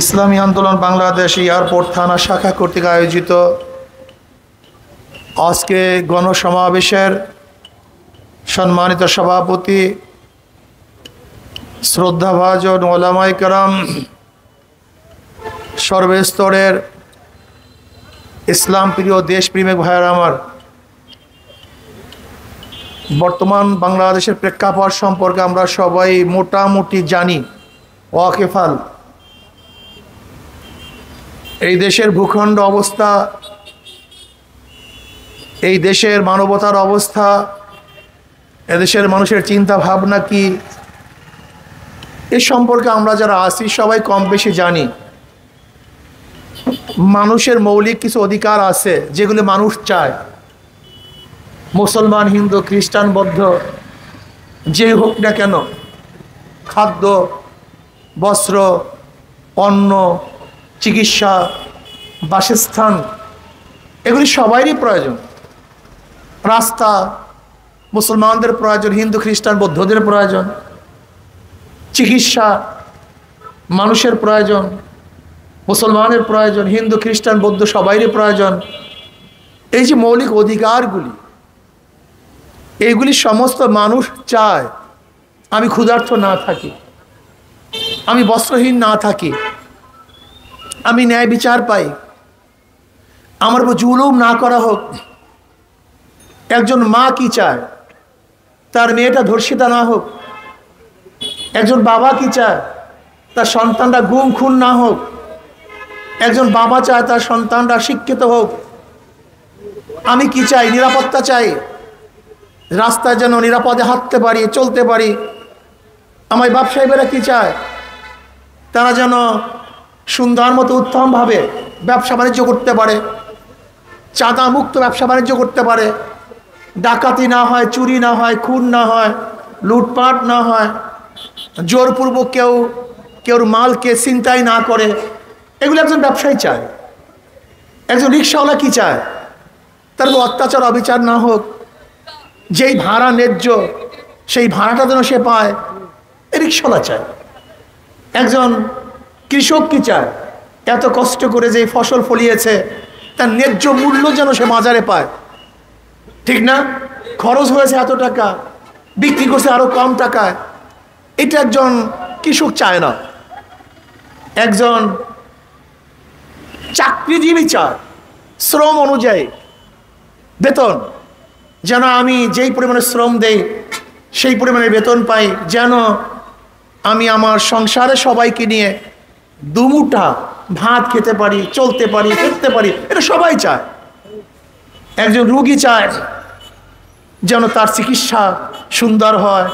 ইসলামী আন্দোলন বাংলাদেশ এয়ারপোর্ট থানা শাখা কর্তৃক আয়োজিত আজকে গণসমাবেশের সম্মানিত সভাপতি শ্রদ্ধাভাজন ওলামায়ে কেরাম, সর্বস্তরের ইসলাম প্রিয় দেশপ্রেমিক ভাইয়েরা আমার, বর্তমান বাংলাদেশের প্রেক্ষাপট সম্পর্কে আমরা সবাই মোটামুটি জানি, ওয়াকিফাল। এই দেশের ভূখণ্ড অবস্থা, এই দেশের মানবতার অবস্থা, এদেশের মানুষের চিন্তা ভাবনা কি, এ সম্পর্কে আমরা যারা আছি সবাই কম বেশি জানি। মানুষের মৌলিক কিছু অধিকার আছে যেগুলো মানুষ চায়, মুসলমান, হিন্দু, খ্রিস্টান, বৌদ্ধ যে হোক না কেন, খাদ্য, বস্ত্র, অন্ন, চিকিৎসা, বাসস্থান, এগুলি সবারই প্রয়োজন। রাস্তা মুসলমানদের প্রয়োজন, হিন্দু, খ্রিস্টান, বৌদ্ধদের প্রয়োজন। চিকিৎসা মানুষের প্রয়োজন, মুসলমানের প্রয়োজন, হিন্দু, খ্রিস্টান, বৌদ্ধ সবারই প্রয়োজন। এই যে মৌলিক অধিকারগুলি, এইগুলি সমস্ত মানুষ চায় আমি ক্ষুধার্ত না থাকি, আমি বস্ত্রহীন না থাকি, আমি ন্যায় বিচার পাই, আমার উপর জুলুম না করা হোক। একজন মা কি চায়? তার মেয়েটা ধর্ষিতা না হোক। একজন বাবা কি চায়? তার সন্তানরা গুম খুন না হোক। একজন বাবা চায় তার সন্তানরা শিক্ষিত হোক। আমি কি চাই? নিরাপত্তা চাই, রাস্তায় যেন নিরাপদে হাঁটতে পারি, চলতে পারি। আমার ব্যবসায়ীরা কি চায়? তারা যেন সুন্দর মতো উত্তমভাবে ব্যবসা বাণিজ্য করতে পারে, চাঁদা মুক্ত ব্যবসা বাণিজ্য করতে পারে, ডাকাতি না হয়, চুরি না হয়, খুন না হয়, লুটপাট না হয়, জোরপূর্বক কেউ মালকে ছিনতাই না করে। এগুলো একজন ব্যবসায়ী চায়। একজন রিক্সাওয়ালা কি চায়? তার উপর অত্যাচার অবিচার না হোক, যেই ভাড়া ন্যায্য সেই ভাড়াটা যেন সে পায়, এ রিক্সাওয়ালা চায়। একজন কৃষক কি চায়? এত কষ্ট করে যে ফসল ফলিয়েছে তার ন্যায্য মূল্য যেন সে বাজারে পায়, ঠিক না? খরচ হয়েছে এত টাকা, বিক্রি করছে আরো কম টাকায়, এটা একজন কৃষক চায় না। একজন চাকরিজীবী চায় শ্রম অনুযায়ী বেতন, যেন আমি যেই পরিমাণে শ্রম দেই সেই পরিমাণে বেতন পাই, যেন আমি আমার সংসারে সবাইকে নিয়ে দুমুঠা ভাত খেতে পারি, চলতে পারি, ফিরতে পারি। এটা সবাই চায়। একজন রোগী চায় যেন তার চিকিৎসা সুন্দর হয়,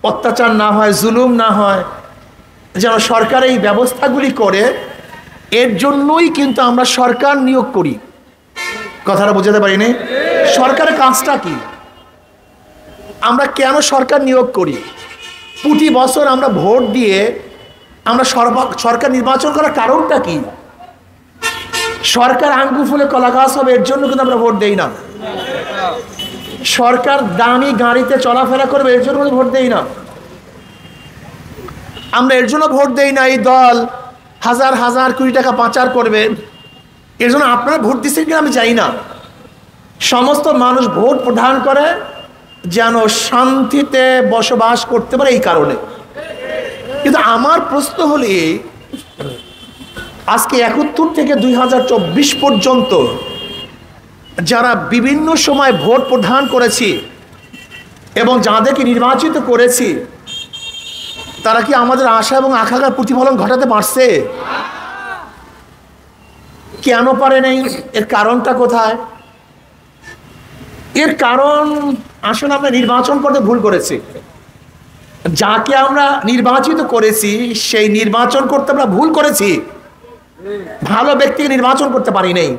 অত্যাচার না হয়, জুলুম না হয়, যেন সরকার এই ব্যবস্থাগুলি করে। এর জন্যই কিন্তু আমরা সরকার নিয়োগ করি। কথাটা বোঝাতে পারিনি? সরকারের কাজটা কি? আমরা কেন সরকার নিয়োগ করি? প্রতি বছর আমরা ভোট দিয়ে আমরা সরকার নির্বাচন করার কারণটা কি? সরকার আঙ্গুর ফুলে কলা গাছ হবে এর জন্য কিন্তু আমরা ভোট দেই না। সরকার দামি গাড়িতে চলাফেরা করবে এর জন্য ভোট দেই না। আমরা এর জন্য ভোট দেই না এই দল হাজার হাজার কোটি টাকা পাচার করবে, এর জন্য আপনারা ভোট দিচ্ছেন কিনা আমি চাই না। সমস্ত মানুষ ভোট প্রদান করে যেন শান্তিতে বসবাস করতে পারে, এই কারণে। কিন্তু আমার প্রশ্ন হলে, আজকে 71 থেকে 2024 পর্যন্ত যারা বিভিন্ন সময় ভোট প্রদান করেছি এবং যাদেরকে নির্বাচিত করেছি, তারা কি আমাদের আশা এবং আকাঙ্ক্ষার প্রতিফলন ঘটাতে পারছে? কেন পারে নাই? এর কারণটা কোথায়? এর কারণ আসলে আমরা নির্বাচন করতে ভুল করেছি। যাকে আমরা নির্বাচিত করেছি সেই নির্বাচন করতে আমরা ভুল করেছি, ভালো ব্যক্তিকে নির্বাচন করতে পারি নাই।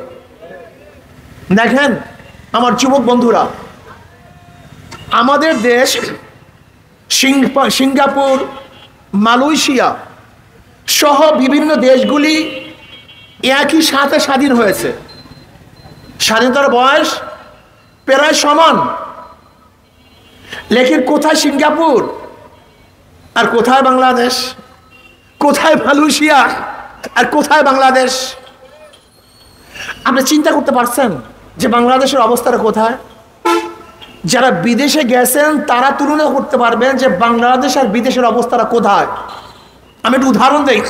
দেখেন আমার যুবক বন্ধুরা, আমাদের দেশ সিঙ্গাপুর, মালয়েশিয়া সহ বিভিন্ন দেশগুলি একই সাথে স্বাধীন হয়েছে। স্বাধীনতার বয়স প্রায় সমান। লেকিন কোথায় সিঙ্গাপুর আর কোথায় বাংলাদেশ, কোথায় মালয়েশিয়া, আর কোথায় বাংলাদেশ? আপনি চিন্তা করতে পারছেন যে বাংলাদেশের অবস্থাটা কোথায়? যারা বিদেশে গেছেন তারা তুলনা করতে পারবেন যে বাংলাদেশ আর বিদেশের অবস্থাটা কোথায়। আমি একটু উদাহরণ দেই।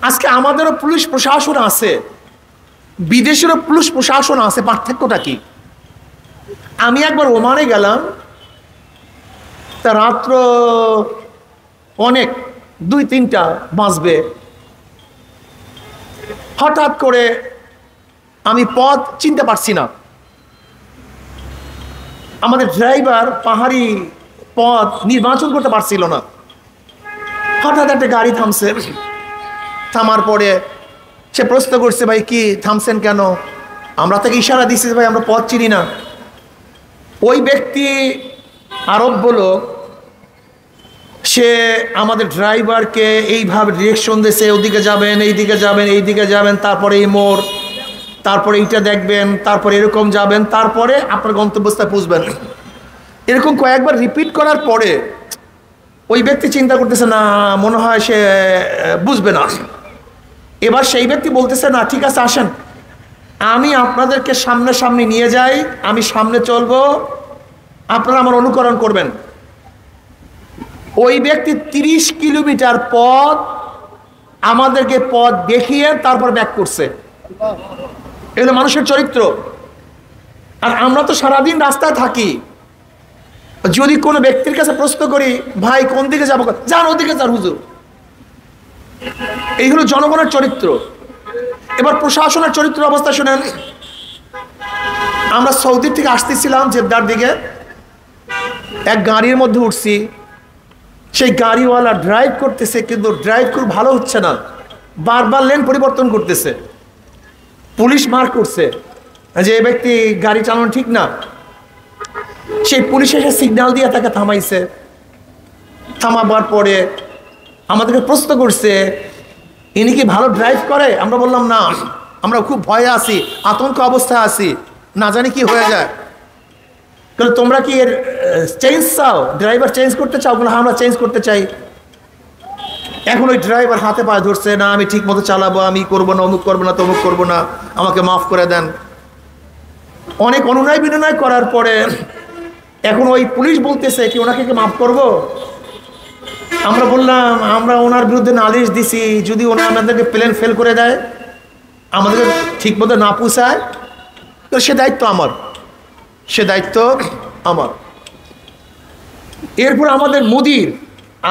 আজকে আমাদেরও পুলিশ প্রশাসন আছে, বিদেশেরও পুলিশ প্রশাসন আছে, পার্থক্যটা কি? আমি একবার ওমানে গেলাম, তা রাত্র অনেক 2-3টা বাজবে, হঠাৎ করে আমি পথ চিনতে পারছি না। আমাদের ড্রাইভার পাহাড়ি পথ নির্বাচন করতে পারছিল না। হঠাৎ একটা গাড়ি থামছে, থামার পরে সে প্রশ্ন করছে, ভাই কি থামছেন কেন? আমরা তাকে ইশারা দিচ্ছি, ভাই আমরা পথ চিনি না। ওই ব্যক্তি আরব লোক, সে আমাদের ড্রাইভারকে এইভাবে ডিরেকশন দিয়েছে, ওদিকে যাবেন, এইদিকে যাবেন, এইদিকে যাবেন, তারপরে এই মোড়, তারপরে এইটা দেখবেন, তারপরে এরকম যাবেন, তারপরে আপনার গন্তব্যস্থায় পৌঁছবেন। এরকম কয়েকবার রিপিট করার পরে ওই ব্যক্তি চিন্তা করতেছে, না মনে হয় সে বুঝবে না। এবার সেই ব্যক্তি বলতেছে, না ঠিক আছে আসেন, আমি আপনাদেরকে সামনাসামনি নিয়ে যাই, আমি সামনে চলবো, আপনারা আমার অনুকরণ করবেন। ওই ব্যক্তি 30 কিলোমিটার পথ আমাদেরকে পথ দেখিয়ে তারপর ব্যাক করছে। এগুলো মানুষের চরিত্র। আর আমরা তো সারাদিন রাস্তায় থাকি, যদি কোনো ব্যক্তির কাছে প্রশ্ন করি, ভাই কোন দিকে যাবো, যান ওদিকে যান হুজুর। এই হলো জনগণের চরিত্র। এবার প্রশাসনের চরিত্র অবস্থা শুনেন। আমরা সৌদি থেকে আসতেছিলাম জেদ্দার দিকে, এক গাড়ির মধ্যে উঠছি, সেই গাড়িওয়ালা ড্রাইভ করতেছে, কিন্তু ড্রাইভ খুব ভালো হচ্ছে না, বারবার লেন পরিবর্তন করতেছে। পুলিশ মার্ক করছে যে এই ব্যক্তি গাড়ি চালানো ঠিক না। সেই পুলিশ এসে সিগন্যাল দিয়ে তাকে থামাইছে। থামাবার পরে আমাদেরকে প্রশ্ন করছে, ইনি কি ভালো ড্রাইভ করে? আমরা বললাম না, আমরা খুব ভয়ে আছি, আতঙ্ক অবস্থায় আছি, না জানি কি হয়ে যায়। তাহলে তোমরা কি এর চেঞ্জ চাও, ড্রাইভার চেঞ্জ করতে চাও? বলে হ্যাঁ আমরা চেঞ্জ করতে চাই। এখন ওই ড্রাইভার হাতে পায়ে ধরছে, না আমি ঠিক মতো চালাবো, আমি করবো না, অমুক করবো না, তমুক করবো না, আমাকে মাফ করে দেন। অনেক অনুনয় বিনয় করার পরে এখন ওই পুলিশ বলতেছে কি ওনাকে কি মাফ করবো? আমরা বললাম আমরা ওনার বিরুদ্ধে নালিশ দিছি, যদি ওনা আমাদেরকে প্লেন ফেল করে দেয়, আমাদেরকে ঠিক মতো না পুষায়, তো সে দায়িত্ব আমার, সে দায়িত্ব আমার। এরপর আমাদের মুদির,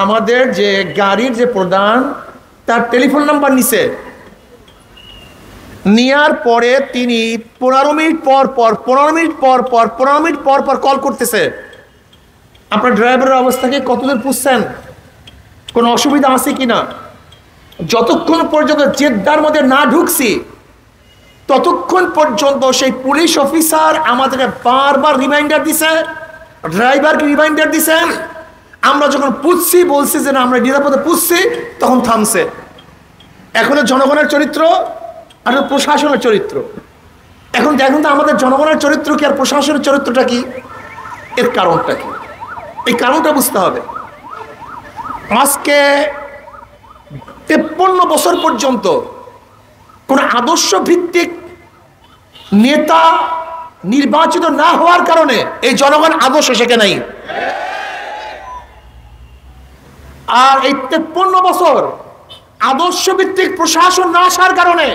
আমাদের যে গাড়ির যে প্রধান, তার টেলিফোন নাম্বার নিছে। নেওয়ার পরে তিনি 15 মিনিট পর পর 15 মিনিট পর পর 15 মিনিট পর পর কল করতেছে, আপনার ড্রাইভারের অবস্থাকে কতদূর পুষছেন, কোনো অসুবিধা আছে কিনা। যতক্ষণ পর্যন্ত জেদ্দার মধ্যে না ঢুকছি ততক্ষণ পর্যন্ত সেই পুলিশ অফিসার আমাদেরকে বারবার রিমাইন্ডার দিছে, ড্রাইভারকে রিমাইন্ডার দিছে। আমরা যখন পুষছি, বলছি যে না আমরা নিরাপদে পুষছি, তখন থামছে। এখন জনগণের চরিত্র আর প্রশাসনের চরিত্র। এখন দেখুন তো আমাদের জনগণের চরিত্র কি আর প্রশাসনের চরিত্রটা কি, এর কারণটা কি, এই কারণটা বুঝতে হবে। আজকে 53 বছর পর্যন্ত কোন আদর্শ ভিত্তিক নেতা নির্বাচিত না হওয়ার কারণে এই জনগণ আদর্শ শেখে নাই। আর এই 53 বছর আদর্শ ভিত্তিক প্রশাসন না আসার কারণে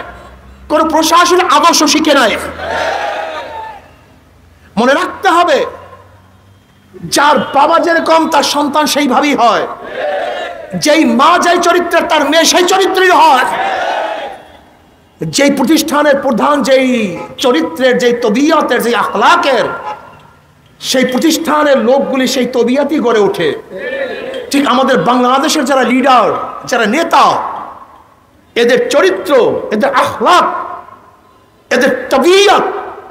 কোন প্রশাসন আদর্শ শিখে নাই। মনে রাখতে হবে, যার বাবা যেরকম তার সন্তান সেইভাবেই হয়, যেই মা যেই চরিত্রের তার মেয়ে সেই চরিত্রই হয়। যেই প্রতিষ্ঠানের প্রধান যেই চরিত্রের, যেই তবিয়তের, যেই আখলাকের, সেই প্রতিষ্ঠানের লোকগুলি সেই তবিয়তই গড়ে ওঠে। ঠিক আমাদের বাংলাদেশের যারা লিডার, যারা নেতা, এদের চরিত্র, এদের আখলাক, এদের তবিয়ত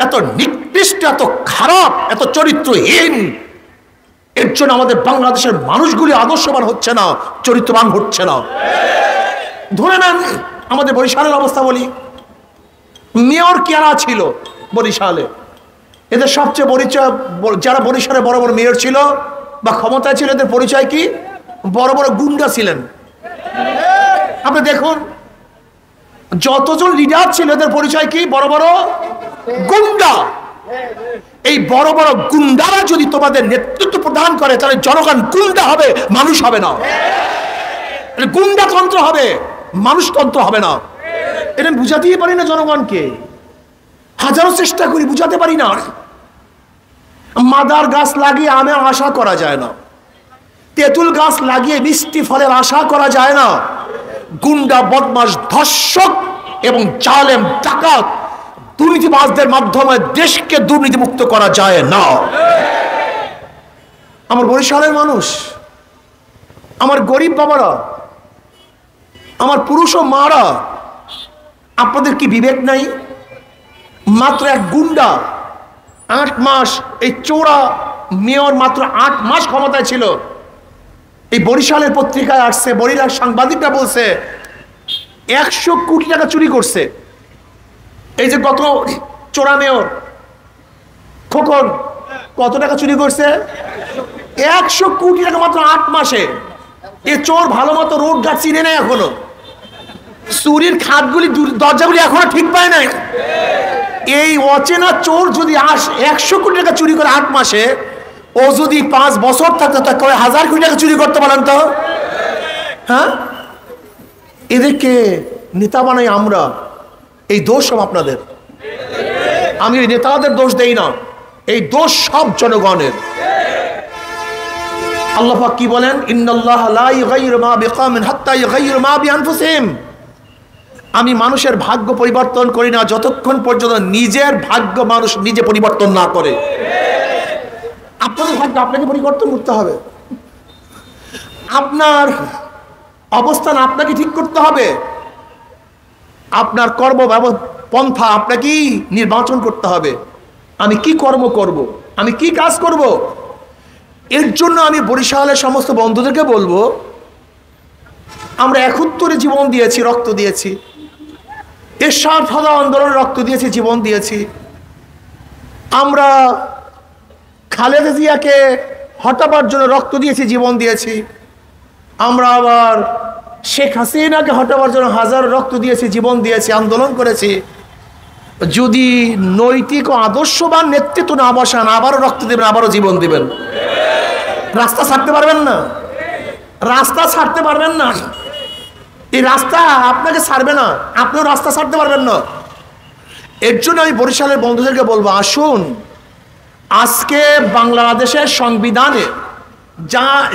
এত নিকৃষ্ট, এত খারাপ, এত চরিত্রহীন, এর জন্য আমাদের বাংলাদেশের মানুষগুলি আদর্শবান হচ্ছে না, চরিত্রবান হচ্ছে না। ধরে নেন আমাদের বরিশালের অবস্থা বলি, মেয়র কারা ছিল বরিশালে? এদের সবচেয়ে পরিচয়, যারা বরিশালে বড় বড় মেয়র ছিল বা ক্ষমতায় ছিল, এদের পরিচয় কি? বড় বড় গুন্ডা ছিলেন। আপনি দেখুন যতজন লিডার ছিল এদের পরিচয় কি? বড় বড় গুন্ডা। এই বড় বড় গুন্ডারা যদি তোমাদের নেতৃত্ব প্রদান করে তাহলে জনগণ গুন্ডা হবে, মানুষ হবে না। গুন্ডাতন্ত্র হবে, মানুষতন্ত্র হবে না। এটা বুঝাতেই পারি না জনগণকে, হাজারো চেষ্টা করি বুঝাতে পারি না। মাদার গাছ লাগিয়ে আমের আশা করা যায় না, তেঁতুল গাছ লাগিয়ে মিষ্টি ফলের আশা করা যায় না। গুন্ডা, বদমাশ, ধর্ষক এবং জালেম, ডাকাত, দুর্নীতিবাজদের মাধ্যমে দেশকে দুর্নীতিমুক্ত করা যায় না। আমার বরিশালের মানুষ, আমার গরিব বাবারা, আমার পুরুষ ও মারা, আপনাদের কি বিবেক নাই? মাত্র এক গুন্ডা 8 মাস, এই চোরা মেয়র মাত্র 8 মাস ক্ষমতায় ছিল। এই বরিশালের পত্রিকায় আসছে, বরিশাল সাংবাদিকরা বলছে 100 কোটি টাকা চুরি করছে। এই যে গত চোরা মেয়র খোকন কত টাকা চুরি করছে? 100 কোটি টাকা মাত্র 8 মাসে। এ চোর ভালো মতো রোড ঘাট চিনে নেই এখনো, চুরির খাতগুলি, দরজাগুলি এখনো ঠিক পায় নাই। এই অচেনা চোর যদি 100 কোটি টাকা চুরি করে 8 মাসে, ও যদি 5 বছর থাকতো তা কয় 1000 কোটি টাকা চুরি করতে পারেন তো? হ্যাঁ, এদেরকে নেতা বানাই আমরা। এই দোষ সব আপনাদের, আমি এই নেতাদের দোষ দেই না, এই দোষ সব জনগণের। আল্লাহ পাক কি বলেন? ইন্নাল্লাহা লা ইউগাইয়িরু মা বিকওমিন হাত্তা ইউগাইয়িরু মা বিআনফুসিহিম। আমি মানুষের ভাগ্য পরিবর্তন করি না যতক্ষণ পর্যন্ত নিজের ভাগ্য মানুষ নিজে পরিবর্তন না করে। আপনাদের ভাগ্য আপনাকে পরিবর্তন করতে হবে, আপনার অবস্থান আপনাকে ঠিক করতে হবে, আপনার কর্ম পন্থা আপনাকেই নির্বাচন করতে হবে। আমি কি কর্ম করব, আমি কি কাজ করব। এর জন্য আমি বরিশালের সমস্ত বন্ধুদেরকে বলবো, আমরা 71-এ জীবন দিয়েছি, রক্ত দিয়েছি। এরশাদ ফাদা আন্দোলনে রক্ত দিয়েছি, জীবন দিয়েছি। আমরা খালেদা জিয়াকে হটাবার জন্য রক্ত দিয়েছি, জীবন দিয়েছি। আমরা আবার শেখ হাসিনাকে হটাবার জন্য হাজার রক্ত দিয়েছি, জীবন দিয়েছি, আন্দোলন করেছি। যদি নৈতিক ও আদর্শবান নেতৃত্ব না বসান, আবারও রক্ত দেবেন, আবারও জীবন দিবেন। রাস্তা ছাড়তে পারবেন না, রাস্তা ছাড়তে পারবেন না। এই রাস্তা আপনাকে ছাড়বে না, আপনিও রাস্তা ছাড়তে পারবেন না। এর জন্য আমি বরিশালের বন্ধুদেরকে বলবো, আসুন আজকে বাংলাদেশের সংবিধানে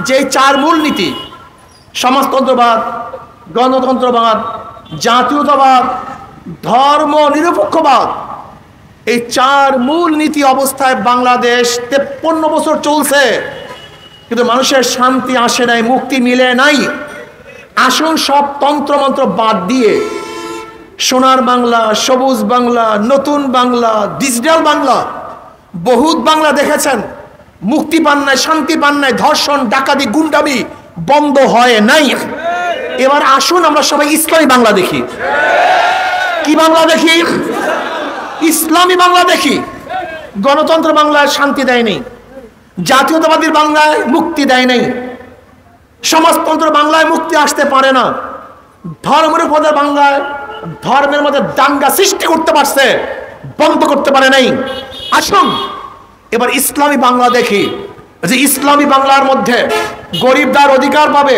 যে 4 মূলনীতি, সমাজতন্ত্রবাদ, গণতন্ত্রবাদ, জাতীয়তাবাদ, ধর্ম নিরপেক্ষবাদ, এই 4 মূলনীতি অবস্থায় বাংলাদেশ 53 বছর চলছে, কিন্তু মানুষের শান্তি আসে নাই, মুক্তি মিলে নাই। আসুন সব তন্ত্রমন্ত্র বাদ দিয়ে সোনার বাংলা, সবুজ বাংলা, নতুন বাংলা, ডিজিটাল বাংলা, বহুত বাংলা দেখেছেন, মুক্তি পান নাই, শান্তি পান নাই, ধর্ষণ, ডাকাতি, গুন্ডামি বন্ধ হয় নাই। এবার আসুন আমরা সবাই ইসলামী বাংলা দেখি। কি বাংলা দেখি? ইসলামী বাংলা দেখি। গণতন্ত্র বাংলায় শান্তি দেয় নাই, জাতীয়তাবাদী বাংলায় মুক্তি দেয় নাই, সমাজতন্ত্র বাংলায় মুক্তি আসতে পারে না, ধর্মনিরপেক্ষ বাংলায় ধর্মের মধ্যে দাঙ্গা সৃষ্টি করতে পারছে, বন্ধ করতে পারে নাই। আসুন এবার ইসলামী বাংলা দেখি, যে ইসলামী বাংলার মধ্যে গরিবদার অধিকার পাবে,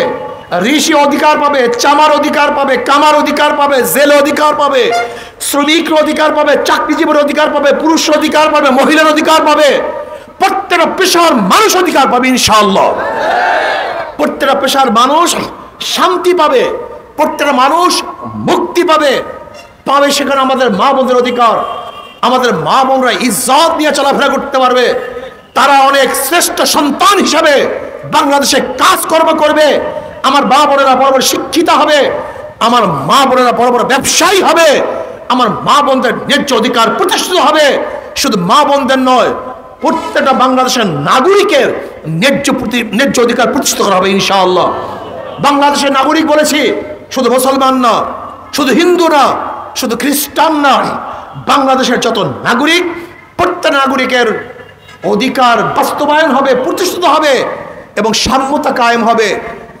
ঋষি অধিকার পাবে, চামার অধিকার পাবে, কামার অধিকার পাবে, জেল অধিকার পাবে, শ্রমিকের অধিকার পাবে, চাকরিজীবীর অধিকার পাবে, পুরুষ অধিকার পাবে, মহিলার অধিকার পাবে, প্রত্যেকটা পেশার মানুষ অধিকার পাবে ইনশাআল্লাহ। প্রত্যেকটা পেশার মানুষ শান্তি পাবে, প্রত্যেকটা মানুষ মুক্তি পাবে। পাবে সেখানে আমাদের মা বোনদের অধিকার, আমাদের মা বোনরা ইজ্জত নিয়ে চলাফেরা করতে পারবে। তারা অনেক শ্রেষ্ঠ সন্তান হিসাবে বাংলাদেশে কাজকর্ম করবে। আমার মা বোনেরা বড় বড় শিক্ষিত হবে, আমার মা বোনেরা বড় বড় ব্যবসায়ী হবে, আমার মা বোনদের ন্যায্য অধিকার প্রতিষ্ঠিত হবে। শুধু মা বোনদের নয়, প্রত্যেকটা বাংলাদেশের নাগরিকের ন্যায্য অধিকার প্রতিষ্ঠিত করা হবে ইনশাআল্লাহ। বাংলাদেশের নাগরিক বলেছি, শুধু মুসলমান না, শুধু হিন্দু না, শুধু খ্রিস্টান না, বাংলাদেশের যত নাগরিক, প্রত্যেক নাগরিকের অধিকার বাস্তবায়ন হবে, প্রতিষ্ঠিত হবে এবং সাম্যতা কায়েম হবে,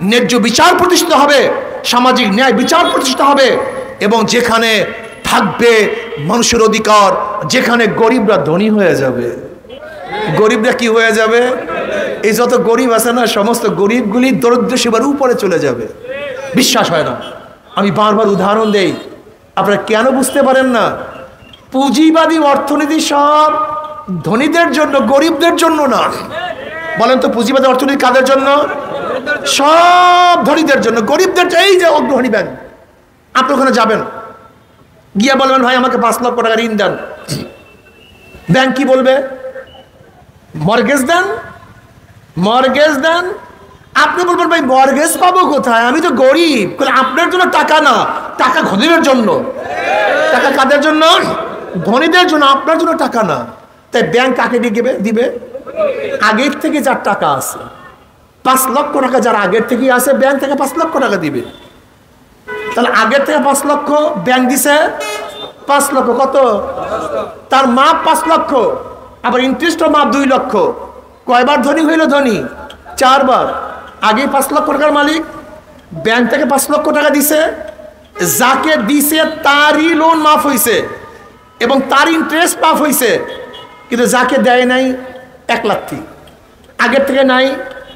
ন্যায্য বিচার প্রতিষ্ঠিত হবে। সামাজিক ন্যায় বিচার প্রতিষ্ঠা হবে, এবং যেখানে থাকবে মানুষের অধিকার, যেখানে গরিবরা ধনী হয়ে যাবে। গরিবরা কি হয়ে যাবে? এই যত গরিব আছে না, সমস্ত গরিবগুলি দরিদ্র সীমার উপরে চলে যাবে। বিশ্বাস হয় না, আমি বারবার উদাহরণ দেই, আপনারা কেন বুঝতে পারেন না? পুঁজিবাদী অর্থনীতি সব ধনীদের জন্য, গরিবদের জন্য না। বলেন তো, পুঁজিবাদী অর্থনীতি কাদের জন্য? সব ধনীদের জন্য। গরিবদের, এই যে অগ্রহণী ব্যাংক, আপনি ওখানে যাবেন, গিয়ে বলবেন ভাই আমাকে 5 লক্ষ টাকা ঋণ দেন। ব্যাংক কি বলবে? মর্গেজ দেন, মর্গেজ দেন। আপনি বলবেন ভাই মর্গেজ পাবো কোথায়, আমি তো গরিব। আপনার জন্য টাকা না, টাকা ধনীদের জন্য। টাকা কাদের জন্য? ধনীদের জন্য, আপনার জন্য টাকা না। তাই ব্যাংক কাকে দিবে? আগের থেকে যার টাকা আছে, 5 লক্ষ টাকা যার আগের থেকে আছে, ব্যাংক থেকে 5 লক্ষ টাকা দিবে। তাহলে আগের থেকে 5 লক্ষ, ব্যাংক দিছে 5 লক্ষ। কত? তার মাপ 5 লক্ষ, আবার ইন্টারেস্টও মাপ 2 লক্ষ। কয়বার ধনী হইল? ধনী 4 বার। আগে 5 লক্ষ টাকার মালিক, ব্যাংক থেকে 5 লক্ষ টাকা দিছে, যাকে দিছে তারই লোন মাফ হয়েছে এবং তার ইন্টারেস্ট মাফ হয়েছে, কিন্তু যাকে দেয় নাই 1 লাখ, আগের থেকে নাই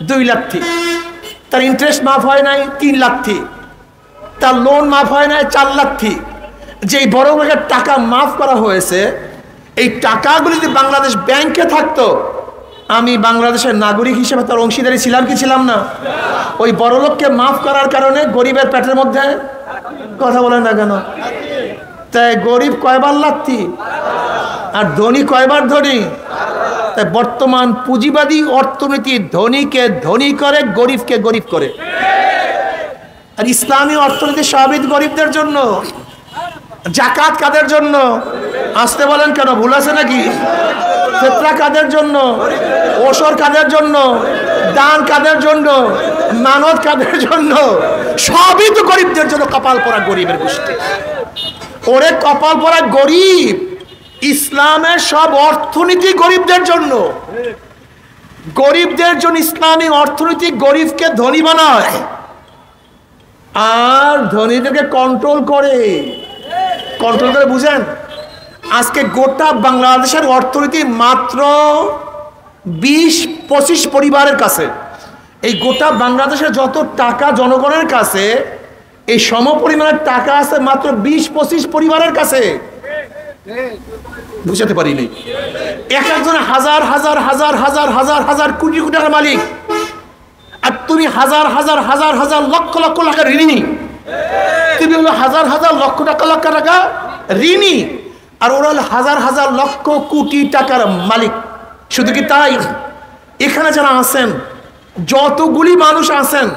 2 লাখ, তার ইন্টারেস্ট মাফ হয় নাই 3 লাখ, তার লোন মাফ হয় নাই 4 লাখ। যেই বড় লোকের টাকা মাফ করা হয়েছে, এই টাকাগুলি যদি বাংলাদেশ ব্যাংকে থাকতো, আমি বাংলাদেশের নাগরিক হিসেবে তার অংশীদারি ছিলাম কি ছিলাম না? ওই বড় লোককে মাফ করার কারণে গরিবের পেটের মধ্যে, কথা বলেন না কেন? তাই গরিব কয়বার লাথি আর ধনী কয়বার ধনী? তাই বর্তমান পুঁজিবাদী অর্থনীতি ধনীকে ধনী করে, গরিবকে গরিব করে। আর ইসলামী অর্থনীতি সবই গরিবদের জন্য। জাকাত কাদের জন্য? আসতে বলেন কেন, ভুল আছে নাকি? ফিতরা কাদের জন্য? ওসর কাদের জন্য? দান কাদের জন্য? মানত কাদের জন্য? সবই তো গরিবদের জন্য। কপাল পরা গরিবের গোষ্ঠী, ওরে কপাল পরা গরিব। ইসলামের সব অর্থনীতি গরিবদের জন্য। গরিবদের জন্য ইসলামী অর্থনীতি গরিবকে ধনী বানায় আর ধনীদেরকে কন্ট্রোল করে। কন্ট্রোল করে বুঝেন, আজকে গোটা বাংলাদেশের অর্থনীতি মাত্র 20-25 পরিবারের কাছে। এই গোটা বাংলাদেশের যত টাকা জনগণের কাছে, এই সম পরিমাণের টাকা আছে মাত্র 20-25 পরিবারের কাছে। বুঝাতে পারিনি? এক একজন হাজার হাজার হাজার হাজার হাজার হাজার কোটি কোটি টাকার মালিক, আর তুমি হাজার হাজার হাজার হাজার লক্ষ লক্ষ টাকা ঋণী। তুমি হলো হাজার হাজার লক্ষ টাকা ঋণী, আর ওরা হলো হাজার হাজার লক্ষ কোটি টাকার মালিক। শুধু কি তাই, এখানে যারা আছেন, যতগুলি মানুষ আছেন,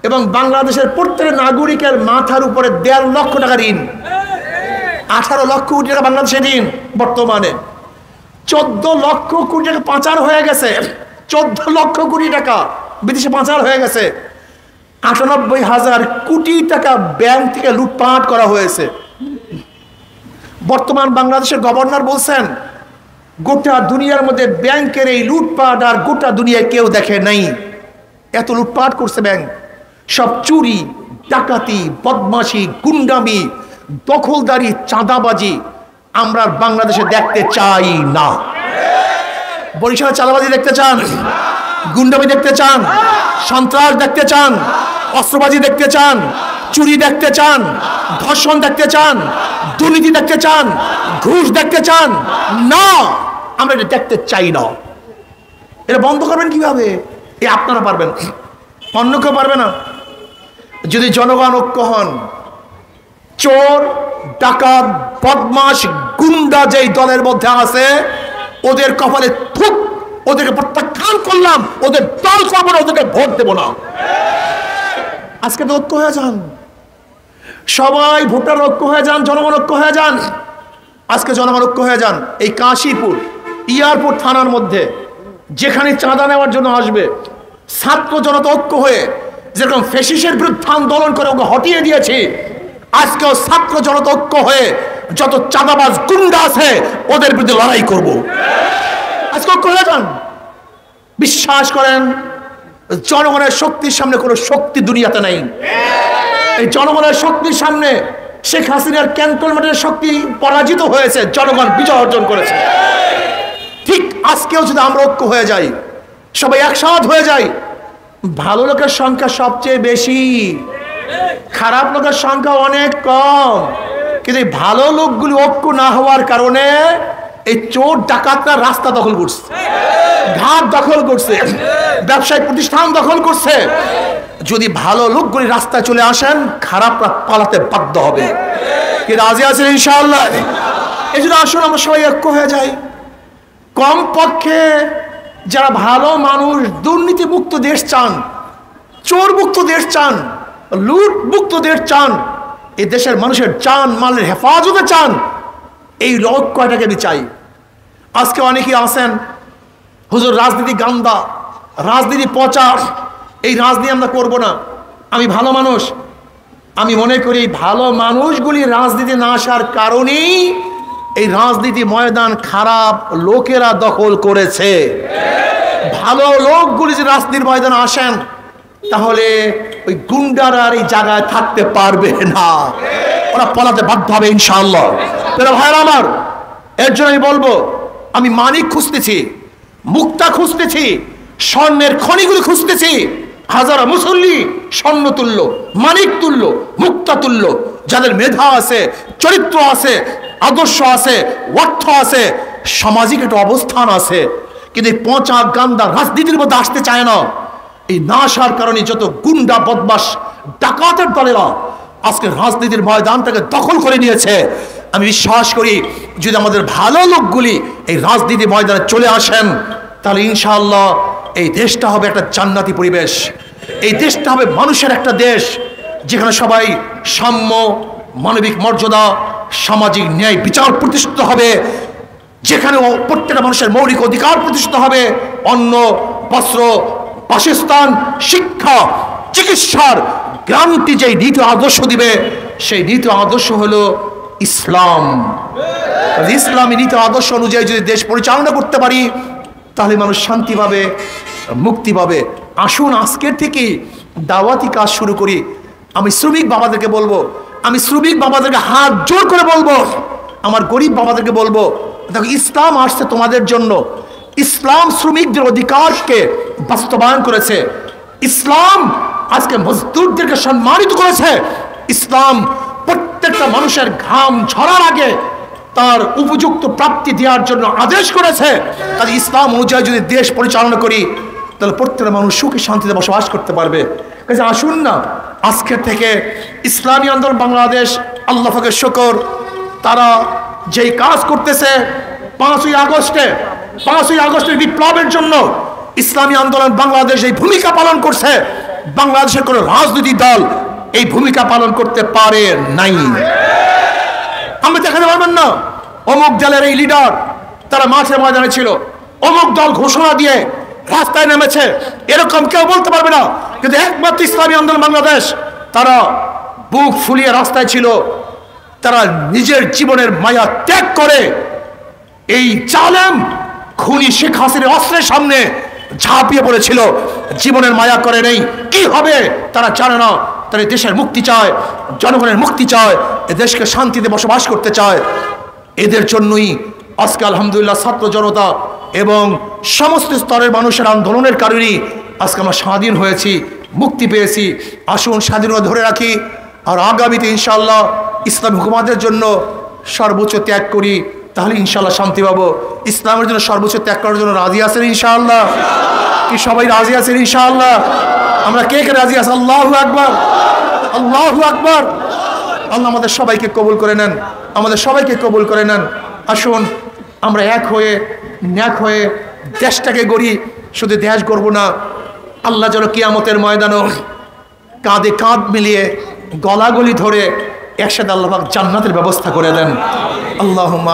এবং বাংলাদেশের প্রত্যেক নাগরিকের মাথার উপরে 1.5 লক্ষ টাকা ঋণ। 18 লক্ষ কোটি টাকা বাংলাদেশের ঋণ। বর্তমানে 14 লক্ষ কোটি টাকা পাচার হয়ে গেছে। 14 লক্ষ কোটি টাকা বিদেশে পাচার হয়ে গেছে। 98,000 কোটি টাকা ব্যাংক থেকে লুটপাট করা হয়েছে। বর্তমান বাংলাদেশের গভর্নর বলছেন, গোটা দুনিয়ার মধ্যে ব্যাংকের এই লুটপাট আর গোটা দুনিয়ায় কেউ দেখে নাই। এত লুটপাট করছে ব্যাংক। সব চুরি, ডাকাতি, বদমাশি, গুন্ডামি, দখলদারি, চাঁদাবাজি আমরা বাংলাদেশে দেখতে চাই না। বরিশালে চাঁদাবাজি দেখতে চান? গুন্ডামি দেখতে চান? সন্ত্রাস দেখতে চান? অস্ত্রবাজি দেখতে চান? চুরি দেখতে চান? ধর্ষণ দেখতে চান? দুর্নীতি দেখতে চান? ঘুষ দেখতে চান? না, আমরা এটা দেখতে চাই না। এটা বন্ধ করবেন কিভাবে? এ আপনারা পারবেন, অন্য কেউ পারবে না। যদি জনগণ ঐক্য হন, চোর, ডাকাত, বদমাশ, গুন্ডা যেই দলের মধ্যে আছে, ওদের কপালে থুক, ওদেরকে প্রত্যাখ্যান করলাম, ওদের দল করবো না, ওদেরকে ভোট দেবো না। আজকে তো ঐক্য হয়ে যান, সবাই ভোটার ঐক্য হয়ে যান, জনগণ ঐক্য হয়ে যান। আজকে জনগণ ঐক্য হয়ে যান। এই কাশীপুর এয়ারপোর্ট থানার মধ্যে যেখানে চাঁদা নেওয়ার জন্য আসবে, ছাত্র জনতা ঐক্য হয়ে যেরকম ফ্যাসিস্টের বিরুদ্ধে আন্দোলন করে ওকে হটিয়ে দিয়েছে, আজকেও ছাত্র জনতা ঐক্য হয়ে যত চাঁদাবাজ গুন্ডা আছে ওদের বিরুদ্ধে লড়াই করব। আজকে ঐক্য হয়ে যান। বিশ্বাস করেন, জনগণের শক্তির সামনে কোনো শক্তি দুনিয়াতে নাই। এই জনগণের শক্তির সামনে শেখ হাসিনার ক্যান্টনমেন্টের শক্তি পরাজিত হয়েছে, জনগণ বিজয় অর্জন করেছে। ঠিক আজকেও যদি আমরা ঐক্য হয়ে যাই, সবাই একসাথ হয়ে যাই, ভালো লোকের সংখ্যা সবচেয়ে বেশি, খারাপ লোকের সংখ্যা অনেক কম। কিন্তু এই ভালো লোকগুলি ঐক্য না হওয়ার কারণে এই চোর ডাকাতরা রাস্তা দখল করছে, ঘাট দখল করছে, ব্যবসায়িক প্রতিষ্ঠান দখল করছে। যদি ভালো লোকগুলি রাস্তায় চলে আসেন, খারাপরা পালাতে বাধ্য হবে। কি রাজি আছেন ইনশাআল্লাহ? এই জন্য আসুন আমরা সবাই ঐক্য হয়ে যাই। কমপক্ষে যারা ভালো মানুষ, দুর্নীতি মুক্ত দেশ চান, চোর মুক্ত দেশ চান, লুট মুক্ত দেশ চান, এই দেশের মানুষের জান মালের হেফাজতে চান, এই ঐক্যটাকে আমি চাই। আজকে অনেকেই আছেন, হুজুর রাজনীতি গান্দা, রাজনীতি পচা, এই রাজনীতি আমরা করব না। আমি ভালো মানুষ, আমি মনে করি ভালো মানুষগুলি রাজনীতি না আসার কারণেই এই রাজনীতি ময়দান খারাপ লোকেরা দখল করেছে। ভালো লোকগুলি যে রাজনীতির ময়দানে আসেন, তাহলে ওই গুন্ডারা আর এই জায়গায় থাকতে পারবে না, ওরা পালাতে বাধ্য হবে ইনশাআল্লাহ। ভাইরা আমার, এর জন্য আমি বলবো, আমি মানিক খুঁজতেছি, মুক্তা খুঁজতেছি, স্বর্ণের খনিগুলি খুঁজতেছি। হাজারা মুসল্লি স্বর্ণ তুল্য, মানিক তুল্য, মুক্তা তুল্য, যাদের মেধা আছে, চরিত্র আছে, আদর্শ আছে, অর্থ আছে, সামাজিক একটা অবস্থান আছে, কিন্তু এই পচা গান্দা রাজনীতির মধ্যে আসতে চায় না। এই না আসার কারণে যত গুন্ডা বদমাশ ডাকাতের দলেরা আজকে রাজনীতির ময়দানটাকে দখল করে নিয়েছে। আমি বিশ্বাস করি যদি আমাদের ভালো লোকগুলি এই রাজনীতি ময়দানে চলে আসেন, তাহলে ইনশাআল্লাহ এই দেশটা হবে একটা জান্নাতি পরিবেশ। এই দেশটা হবে মানুষের একটা দেশ, যেখানে সবাই সাম্য, মানবিক মর্যাদা, সামাজিক ন্যায় বিচার প্রতিষ্ঠিত হবে, যেখানে প্রত্যেকটা মানুষের মৌলিক অধিকার প্রতিষ্ঠিত হবে। অন্ন, বস্ত্র, বাসস্থান, শিক্ষা, চিকিৎসার গ্যারান্টি যেই নীতি আদর্শ দিবে, সেই নীতি আদর্শ হলো ইসলাম। ইসলামী নীতি আদর্শ অনুযায়ী যদি দেশ পরিচালনা করতে পারি, তাহলে মানুষ শান্তি পাবে, মুক্তি পাবে। আসুন আজকের থেকে দাওয়াতি কাজ শুরু করি। আমি শ্রমিক বাবাদেরকে বলবো, আমি শ্রমিক বাবাদেরকে হাত জোর করে বলবো, আমার গরিব বাবাদেরকে বলবো, দেখো ইসলাম আসছে তোমাদের জন্য। ইসলাম শ্রমিকদের অধিকারকে বাস্তবায়ন করেছে। ইসলাম আজকে মজদুরদেরকে সম্মানিত করেছে। ইসলাম প্রত্যেকটা মানুষের ঘাম ঝরার আগে তার উপযুক্ত প্রাপ্তি দেওয়ার জন্য আদেশ করেছে। তাই ইসলাম অনুযায়ী যদি দেশ পরিচালনা করি, তাহলে প্রত্যেকটা মানুষ সুখে শান্তিতে বসবাস করতে পারবে। কাজে আসুন না আজকের থেকে ইসলামী আন্দোলন বাংলাদেশ, আল্লাহ পাকের শুকর, তারা যেই কাজ করতেছে 5ই আগস্টের বিপ্লবের জন্য ইসলামী আন্দোলন বাংলাদেশ এই ভূমিকা পালন করছে। বাংলাদেশের কোনো রাজনৈতিক দল এই ভূমিকা পালন করতে পারে নাই। আমরা দেখাতে পারবেন না অমুক দলের এই লিডার তারা মাঠে ময়দানে ছিল, অমুক দল ঘোষণা দিয়ে রাস্তায় নেমেছে, এরকম কেউ বলতে পারবে না। কিন্তু একমাত্র ইসলামী আন্দোলন বাংলাদেশ, তারা বুক ফুলিয়ে রাস্তায় ছিল। তারা নিজের জীবনের মায়া ত্যাগ করে এই জালেম খুনি শেখ হাসিনার অস্ত্রের সামনে ঝাঁপিয়ে পড়েছিল। জীবনের মায়া করে নেই, কি হবে তারা জানে না। তারা দেশের মুক্তি চায়, জনগণের মুক্তি চায়, এ দেশকে শান্তিতে বসবাস করতে চায়। এদের জন্যই আজকে আলহামদুলিল্লাহ ছাত্র জনতা এবং সমস্ত স্তরের মানুষের আন্দোলনের কারণেই আজকে আমরা স্বাধীন হয়েছি, মুক্তি পেয়েছি। আসুন স্বাধীনতা ধরে রাখি, আর আগামীতে ইনশাআল্লাহ ইসলামী হুকুমাতের জন্য সর্বোচ্চ ত্যাগ করি, তাহলে ইনশাআল্লাহ শান্তি পাবো। ইসলামের জন্য সর্বোচ্চ ত্যাগ করার জন্য রাজি আছেন ইনশাআল্লাহ? কি সবাই রাজি আছেন ইনশাআল্লাহ? আমরা কে কে রাজি আছি? আল্লাহু আকবার, আল্লাহু আকবার। আল্লাহ আমাদের সবাইকে কবুল করে নেন, আমাদের সবাইকে কবুল করে নেন। আসুন আমরা এক হয়ে ন্যাক হয়ে দেশটাকে গড়ি। শুধু দেশ গড়ব না, আল্লাহ যেন কিয়ামতের ময়দানও কাঁধে কাঁধ মিলিয়ে গলাগলি ধরে একসাথে আল্লাহ পাক জান্নাতের ব্যবস্থা করে দেন। আল্লাহুম্মা